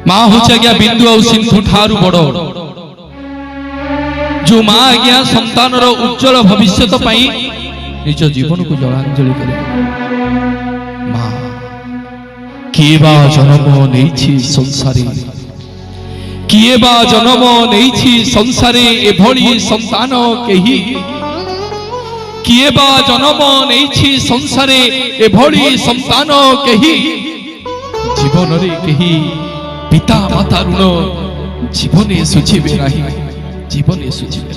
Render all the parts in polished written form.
माँ हूँ आज्ञा बिंदु और सिंधु ठारू बड़ जो माँ आज्ञा संतान उज्जवल भविष्य निज जीवन को जलांजलि करे। माँ किए बा जन्म नहीं संसारे किए बा जन्म नहीं संसारे एभली संतान केही किए बा जन्म नहीं संसारे एभली संतान केही जीवन रे केही पिता माता ऋण जीवन सुझिबे नाही जीवन सुझिबे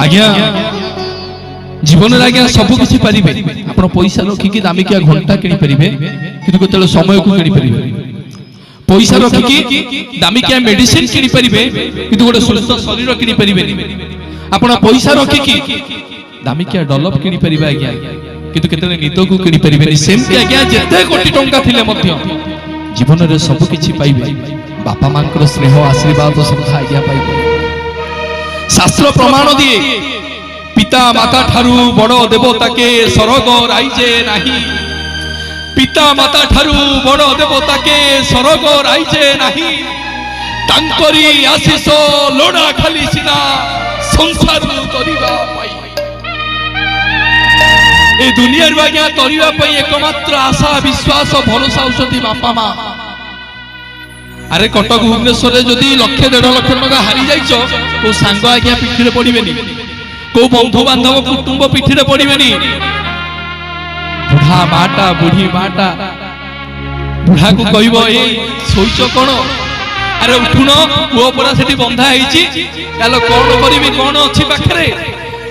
आज्ञा जीवन आज्ञा सब किसी पारे आप पैसा रखिकी दामिकिया घंटा किनी पारे कि केतले समय को किनी पारे पैसा रखिकी दामिकिया मेडिसिन किनी पारे कि गोटे सुस्थ शरीर किनी पारे आप पैसा रखिकी दामिकिया डलप किनी पारे आज्ञा किंतु केतले निद को किनी पारे सेमती आज्ञा जेते कोटी टंका थिले मध्य जीवन रे सब किछि पाइबे बापा मांकर स्नेह आशीर्वाद श्रद्धा आज्ञा पाइबे। शास्त्र प्रमाण दिए पिता माता ठारू बड़ देवता के सरग राइजे नाही पिता माता ठारू बड़ देवता के सरग राइजे नाही तांकरी आशीष लोड़ा खाली सिना संसार तरिबा पाई ए दुनिया आज्ञा तरिबा पाई एकमात्र आशा विश्वास भरोसा औषधि बापा माँ। अरे कटक भुवनेश्वर जदि लक्ष 1.5 लाख टका हारी जाइछ को सांग आज्ञा पिठिरे पड़िबेनी को बंधु बांधव कुटुंब पिठिरे पड़िबेनी बुढ़ा माटा बुढ़ी माटा बुढ़ा को कहबो ए सोइछ कोन अरे उठुन पुओ परा सेठी बंधा हेछि यालो कोन करिबी कोन अछि पाखरे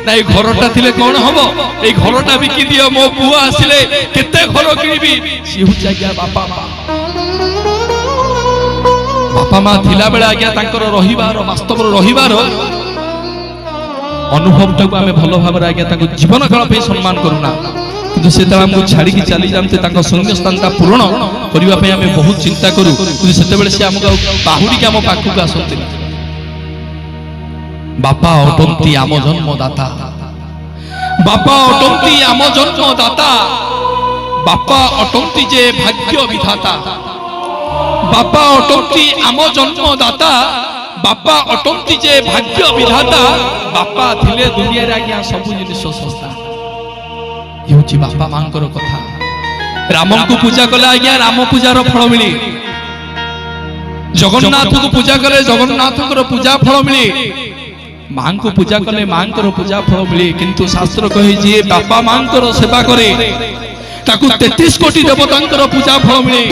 नाई घरटा थिले कोन हबो ए घरटा बिकि दियो मो पुओ आसिले केते घर किनिबी सिहु जाग्या बापा माँ बापा माँ थिला बेला आज्ञा तांकर रहिबार वास्तव रहिबार अनुभव टाको आमे भलो भाबर आज्ञा ताको जीवन काल पे सम्मान करूना किंतु से तला हमको छाड़ी की चली जानते तांको शून्य स्थान का पूर्ण करिवा पे आमे बहुत चिंता करू किंतु सेते बेले से हमको बाहुडी के हम पाखु आसते बापा अटंती आम जन्मदाता बापा अटंती आम जन्मदाता बापा अटंती जे भाग्य विधाता बापा अटंती आम जन्मदाता बापा अटंती जे भाग्य विधाता बापा थिले दुनिया रे आज्ञा सब जिनिस सस्ता ये बापा मांकर कथा राम को पूजा कले आज्ञा राम पूजार फल मिले जगन्नाथ को पूजा कले जगन्नाथ पूजा फल मिले मां को पूजा कले मां पूजा फल मिले किंतु शास्त्र कहे जे बापा मां सेवा करे ताकू 33 कोटी देवतांकर पूजा फल मिले